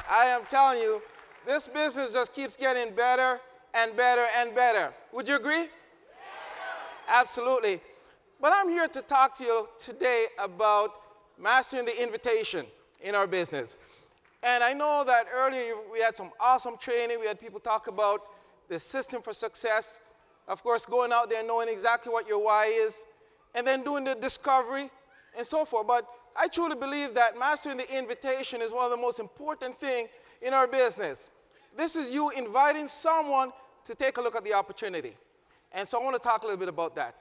I am telling you, this business just keeps getting better and better and better. Would you agree? Absolutely. But I'm here to talk to you today about mastering the invitation in our business. And I know that earlier we had some awesome training. We had people talk about the system for success. Of course, going out there knowing exactly what your why is, and then doing the discovery and so forth. But I truly believe that mastering the invitation is one of the most important things in our business. This is you inviting someone to take a look at the opportunity. And so I want to talk a little bit about that.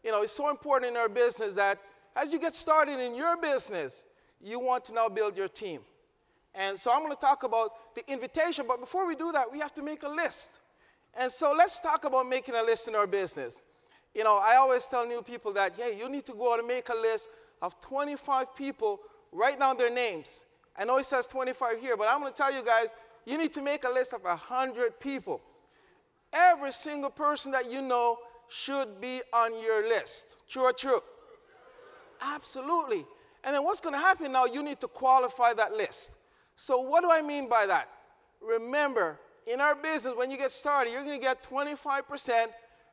You know, it's so important in our business that as you get started in your business, you want to now build your team. And so I'm going to talk about the invitation, but before we do that, we have to make a list. And so let's talk about making a list in our business. You know, I always tell new people that, hey, you need to go out and make a list of 25 people, write down their names. I know it says 25 here, but I'm going to tell you guys, you need to make a list of 100 people. Every single person that you know should be on your list. True or true? Absolutely. And then what's going to happen now, you need to qualify that list. So what do I mean by that? Remember, in our business, when you get started, you're going to get 25%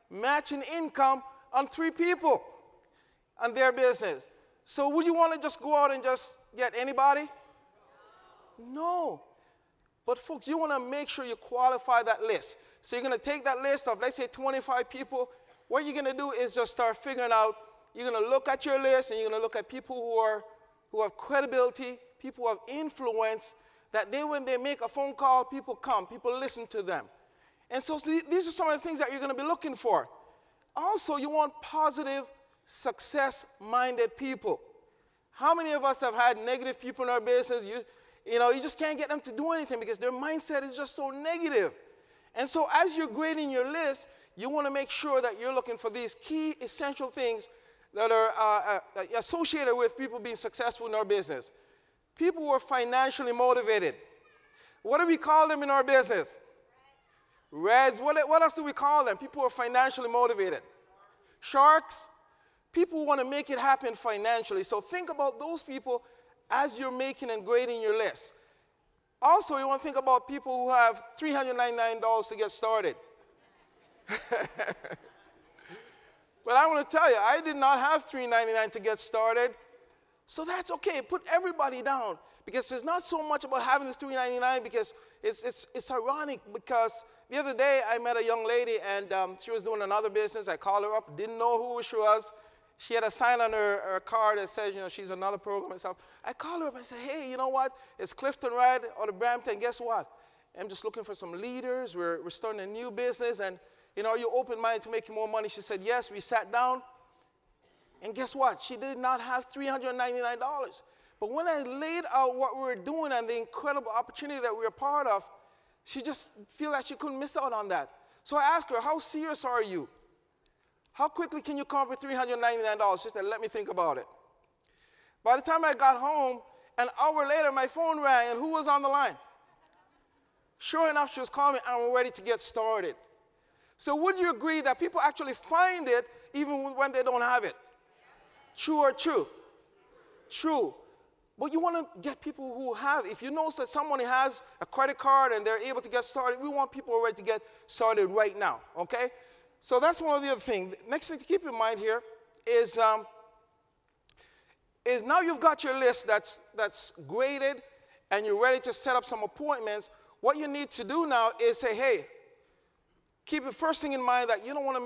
matching income on 3 people on their business. So would you want to just go out and just get anybody? No. But folks, you want to make sure you qualify that list. So you're going to take that list of, let's say, 25 people. What you're going to do is just start figuring out, you're going to look at your list and you're going to look at people who have credibility, people who have influence, that when they make a phone call, people come, people listen to them. And so these are some of the things that you're going to be looking for. Also, you want positive, success-minded people. How many of us have had negative people in our business? You know, you just can't get them to do anything because their mindset is just so negative. And so as you're grading your list, you want to make sure that you're looking for these key essential things that are associated with people being successful in our business. People who are financially motivated. What do we call them in our business? Reds. What else do we call them? People who are financially motivated. Sharks. People who want to make it happen financially. So think about those people as you're making and grading your list. Also, you want to think about people who have $399 to get started. But I want to tell you, I did not have $399 to get started. So that's okay. Put everybody down. Because it's not so much about having the $399, because it's ironic, because the other day I met a young lady and she was doing another business. I called her up, didn't know who she was. She had a sign on her car that says, you know, she's another program and stuff. I called her up and said, hey, you know what? It's Clifton, Wright, or the Brampton. Guess what? I'm just looking for some leaders. We're starting a new business. And, you know, are you open-minded to making more money? She said, yes. We sat down. And guess what? She did not have $399. But when I laid out what we were doing and the incredible opportunity that we were part of, she just felt like she couldn't miss out on that. So I asked her, how serious are you? How quickly can you come up with $399? She said, let me think about it. By the time I got home, an hour later, my phone rang, and who was on the line? Sure enough, she was calling me, and we're ready to get started. So would you agree that people actually find it even when they don't have it? True or true? True. But you want to get people who have, if you know that someone has a credit card and they're able to get started, we want people ready to get started right now, okay? So that's one of the other things. Next thing to keep in mind here is now you've got your list that's graded and you're ready to set up some appointments. What you need to do now is say, hey, keep the first thing in mind that you don't want to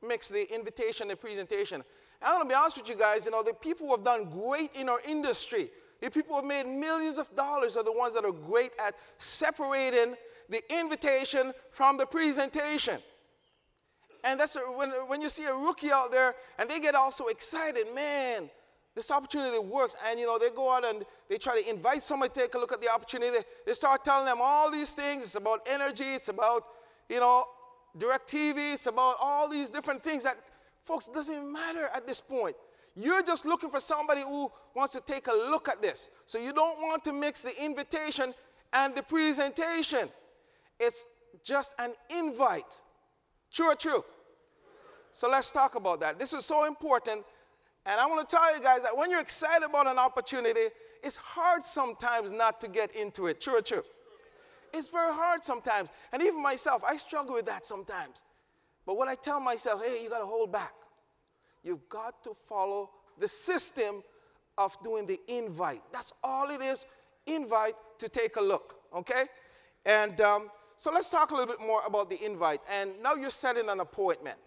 mix the invitation and the presentation. I'm going to be honest with you guys, you know, the people who have done great in our industry, the people who have made millions of dollars are the ones that are great at separating the invitation from the presentation. And that's when you see a rookie out there and they get all so excited, man, this opportunity works. And, you know, they go out and they try to invite somebody to take a look at the opportunity. They start telling them all these things. It's about energy. It's about, you know, direct TV. It's about all these different things that, folks, it doesn't even matter at this point. You're just looking for somebody who wants to take a look at this. So you don't want to mix the invitation and the presentation. It's just an invite. True or true? So let's talk about that. This is so important. And I want to tell you guys that when you're excited about an opportunity, it's hard sometimes not to get into it. True or true? It's very hard sometimes. And even myself, I struggle with that sometimes. But what I tell myself, hey, you got to hold back. You've got to follow the system of doing the invite. That's all it is, invite to take a look, okay? And so let's talk a little bit more about the invite. And now you're setting an appointment.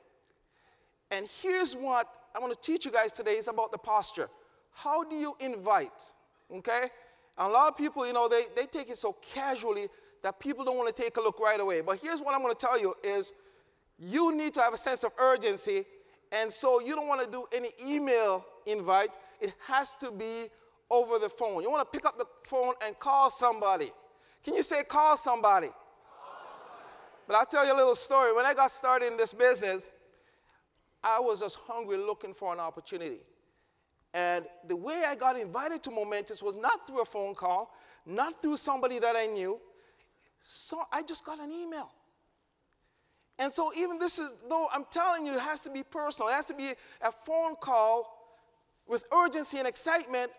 And here's what I want to teach you guys today is about the posture. How do you invite, okay? And a lot of people, you know, they take it so casually that people don't want to take a look right away. But here's what I'm going to tell you is you need to have a sense of urgency. And so you don't want to do any email invite. It has to be over the phone. You want to pick up the phone and call somebody. Can you say call somebody? But I'll tell you a little story. When I got started in this business, I was just hungry looking for an opportunity. And the way I got invited to Momentous was not through a phone call, not through somebody that I knew. So I just got an email. And so even this is, though I'm telling you, it has to be personal. It has to be a phone call with urgency and excitement.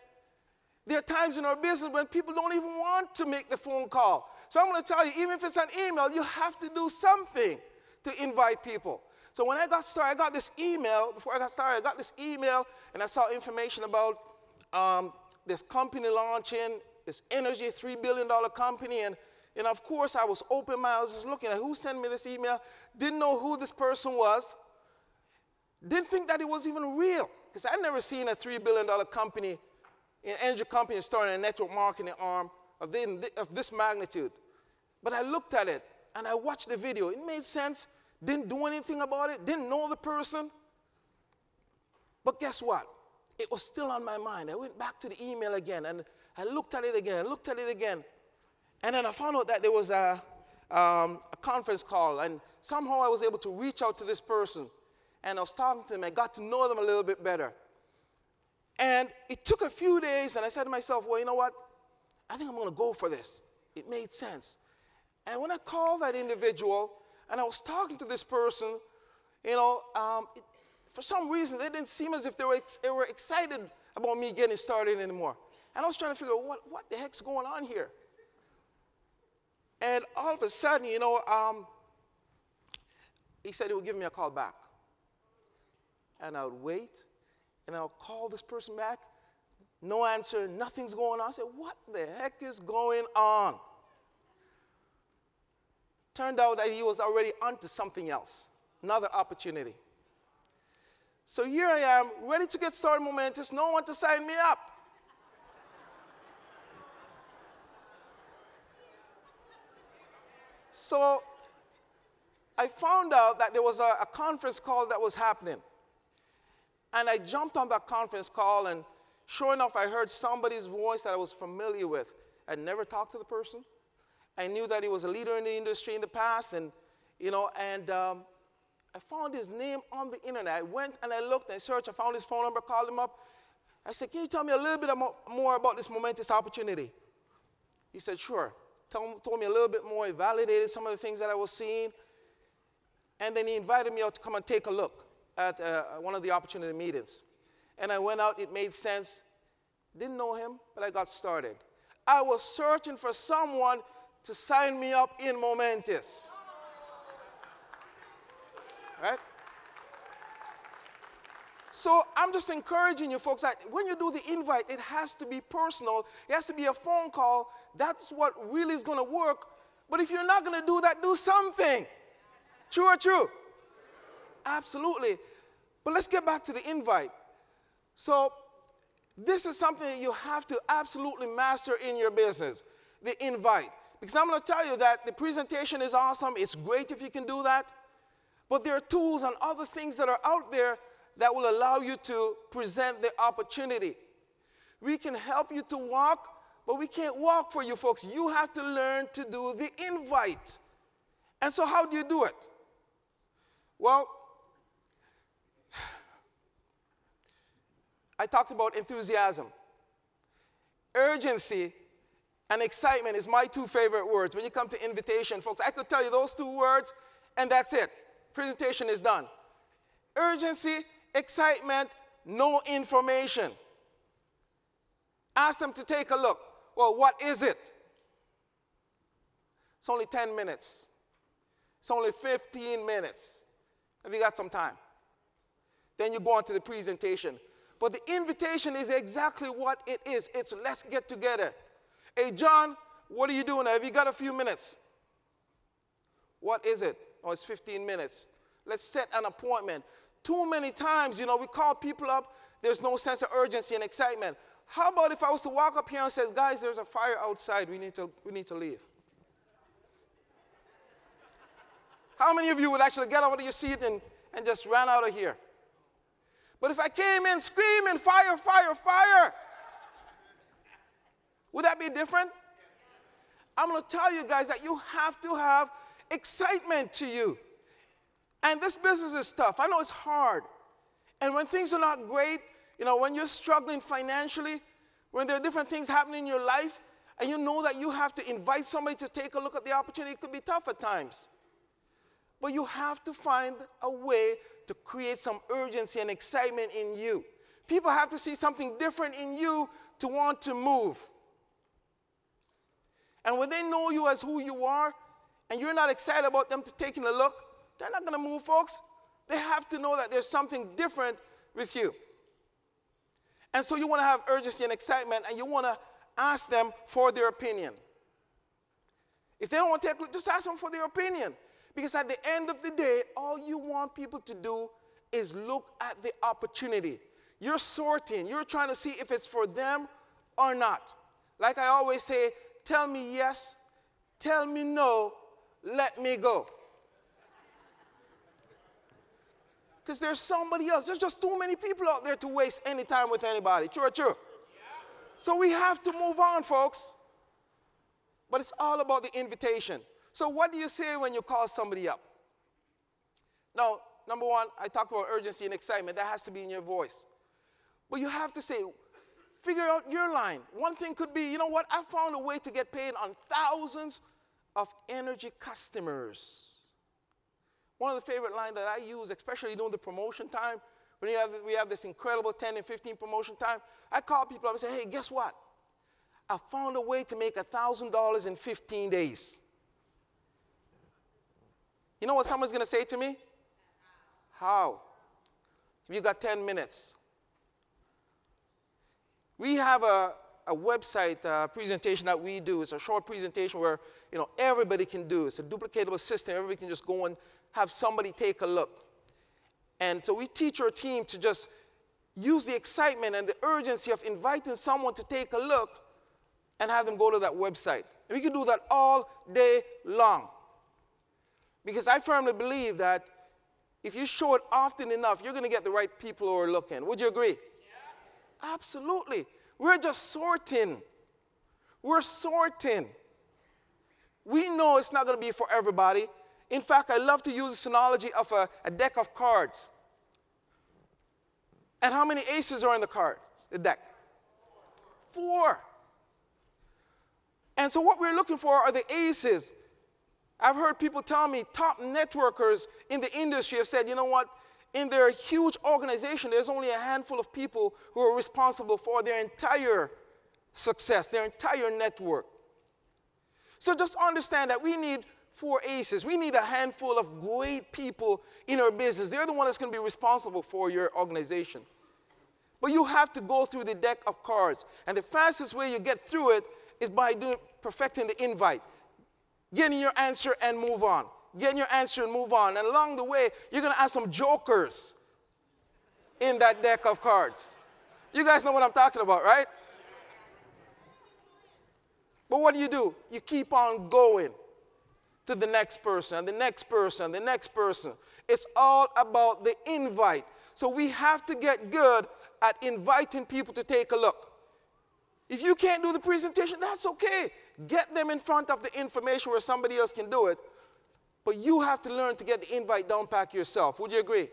There are times in our business when people don't even want to make the phone call. So I'm going to tell you, even if it's an email, you have to do something to invite people. So when I got started, I got this email. Before I got started, I got this email, and I saw information about this company launching, this energy $3 billion company. And of course, I was open-minded. I was just looking at who sent me this email. Didn't know who this person was. Didn't think that it was even real, because I'd never seen a $3 billion company, an energy company starting a network marketing arm of this magnitude. But I looked at it, and I watched the video. It made sense. Didn't do anything about it. Didn't know the person. But guess what? It was still on my mind. I went back to the email again, and I looked at it again. I looked at it again. And then I found out that there was a conference call, and somehow I was able to reach out to this person. And I was talking to them. I got to know them a little bit better. And it took a few days, and I said to myself, well, you know what? I think I'm going to go for this. It made sense. And when I called that individual, and I was talking to this person, you know, for some reason, they didn't seem as if they were excited about me getting started anymore. And I was trying to figure out what the heck's going on here. And all of a sudden, you know, he said he would give me a call back. And I would wait, and I would call this person back. No answer, nothing's going on. I said, what the heck is going on? Turned out that he was already onto something else, another opportunity. So here I am, ready to get started Momentous, no one to sign me up. So I found out that there was a conference call that was happening. And I jumped on that conference call, and sure enough, I heard somebody's voice that I was familiar with. I'd never talked to the person. I knew that he was a leader in the industry in the past, and, you know, and I found his name on the internet. I went and I looked, I searched, I found his phone number, called him up. I said, can you tell me a little bit more about this Momentous opportunity? He said, sure. Told me a little bit more. He validated some of the things that I was seeing. And then he invited me out to come and take a look at one of the opportunity meetings. And I went out, it made sense. Didn't know him, but I got started. I was searching for someone to sign me up in Momentous. Right? So I'm just encouraging you folks that when you do the invite, it has to be personal. It has to be a phone call. That's what really is going to work. But if you're not going to do that, do something. True or true? Absolutely. But let's get back to the invite. So this is something that you have to absolutely master in your business, the invite. Because I'm going to tell you that the presentation is awesome. It's great if you can do that. But there are tools and other things that are out there that will allow you to present the opportunity. We can help you to walk, but we can't walk for you folks. You have to learn to do the invite. And so how do you do it? Well, I talked about enthusiasm. Urgency and excitement is my two favorite words. When you come to invitation, folks, I could tell you those two words, and that's it. Presentation is done. Urgency, excitement, no information. Ask them to take a look. Well, what is it? It's only 10 minutes. It's only 15 minutes. Have you got some time? Then you go on to the presentation. But the invitation is exactly what it is. It's let's get together. Hey, John, what are you doing? Have you got a few minutes? What is it? Oh, it's 15 minutes. Let's set an appointment. Too many times, we call people up. There's no sense of urgency and excitement. How about if I was to walk up here and say, guys, there's a fire outside. We need to leave. How many of you would actually get out of your seat and just run out of here? But if I came in screaming, fire, fire, fire, would that be different? I'm going to tell you guys that you have to have excitement to you. And this business is tough. I know it's hard. And when things are not great, when you're struggling financially, when there are different things happening in your life, and you know that you have to invite somebody to take a look at the opportunity, it could be tough at times. But you have to find a way to create some urgency and excitement in you. People have to see something different in you to want to move. And when they know you as who you are, and you're not excited about them taking a look, they're not going to move, folks. They have to know that there's something different with you. And so you want to have urgency and excitement, and you want to ask them for their opinion. If they don't want to take a look, just ask them for their opinion. Because at the end of the day, all you want people to do is look at the opportunity. You're sorting. You're trying to see if it's for them or not. Like I always say, tell me yes, tell me no, let me go. Because there's somebody else. There's just too many people out there to waste any time with anybody. True or true? Yeah. So we have to move on, folks. But it's all about the invitation. So what do you say when you call somebody up? Now, number one, I talked about urgency and excitement. That has to be in your voice. But you have to say, figure out your line. One thing could be, you know what? I found a way to get paid on thousands of energy customers. One of the favorite lines that I use, especially during the promotion time, when we have this incredible 10 and 15 promotion time, I call people up and say, hey, guess what? I found a way to make $1,000 in 15 days. You know what someone's going to say to me? How? If you got 10 minutes. We have a website presentation that we do. It's a short presentation where everybody can do. It's a duplicatable system. Everybody can just go and have somebody take a look. And so we teach our team to just use the excitement and the urgency of inviting someone to take a look and have them go to that website. And we can do that all day long. Because I firmly believe that if you show it often enough, you're going to get the right people who are looking. Would you agree? Yeah. Absolutely. We're just sorting. We're sorting. We know it's not going to be for everybody. In fact, I love to use this analogy of a deck of cards. And how many aces are in the deck? 4. And so what we're looking for are the aces. I've heard people tell me top networkers in the industry have said, you know what, in their huge organization, there's only a handful of people who are responsible for their entire success, their entire network. So just understand that we need 4 aces. We need a handful of great people in our business. They're the ones that's going to be responsible for your organization. But you have to go through the deck of cards. And the fastest way you get through it is by perfecting the invite. Getting your answer and move on. Getting your answer and move on. And along the way, you're going to have some jokers in that deck of cards. You guys know what I'm talking about, right? But what do? You keep on going to the next person, the next person, the next person. It's all about the invite. So we have to get good at inviting people to take a look. If you can't do the presentation, that's okay. Get them in front of the information where somebody else can do it. But you have to learn to get the invite down pat yourself. Would you agree?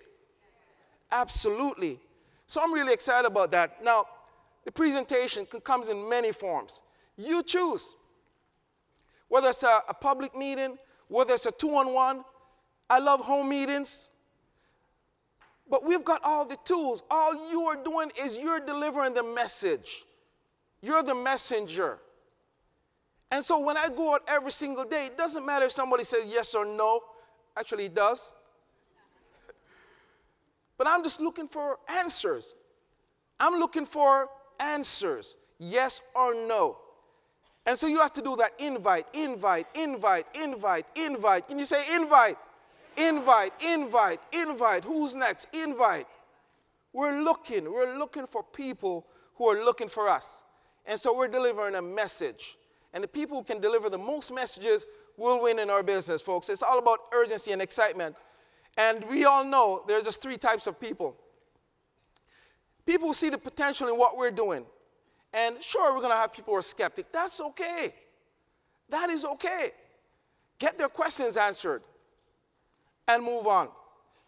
Absolutely. So I'm really excited about that. Now, the presentation comes in many forms. You choose. Whether it's a public meeting, whether it's a 2-on-1. I love home meetings. But we've got all the tools. All you are doing is you're delivering the message. You're the messenger. And so when I go out every single day, it doesn't matter if somebody says yes or no. Actually, it does. But I'm just looking for answers. I'm looking for answers, yes or no. And so you have to do that invite, invite, invite, invite, invite. Can you say invite? Invite, invite, invite. Who's next? Invite. We're looking for people who are looking for us. And so we're delivering a message. And the people who can deliver the most messages will win in our business, folks. It's all about urgency and excitement. And we all know there are just three types of people. People who see the potential in what we're doing. And sure, we're going to have people who are skeptic. That's okay. That is okay. Get their questions answered and move on.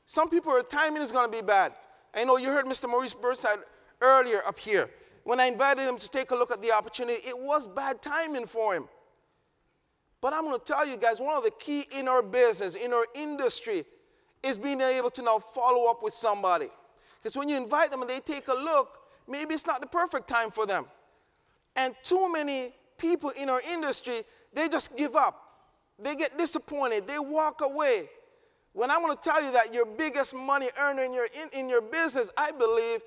Some people, timing is going to be bad. I know you heard Mr. Maurice Burnside earlier up here. When I invited him to take a look at the opportunity, it was bad timing for him. But I'm going to tell you guys, one of the key in our business, in our industry, is being able to now follow up with somebody. Because when you invite them and they take a look, maybe it's not the perfect time for them. And too many people in our industry, they just give up. They get disappointed. They walk away. When I'm going to tell you that your biggest money earner in your business, I believe,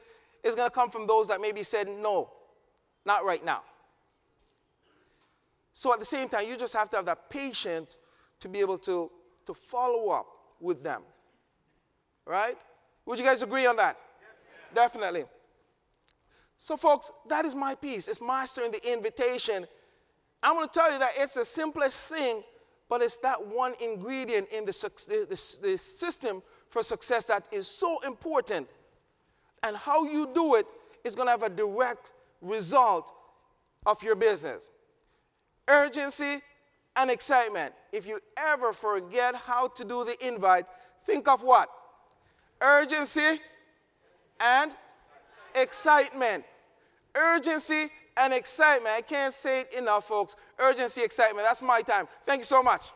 is going to come from those that maybe said, no, not right now. So at the same time, you just have to have that patience to be able to follow up with them. Right? Would you guys agree on that? Yes. Definitely. So folks, that is my piece. It's mastering the invitation. I'm going to tell you that it's the simplest thing, but it's that one ingredient in the system for success that is so important. And how you do it is going to have a direct result of your business. Urgency and excitement. If you ever forget how to do the invite, think of what? Urgency and excitement. Urgency and excitement. I can't say it enough, folks. Urgency, excitement. That's my time. Thank you so much.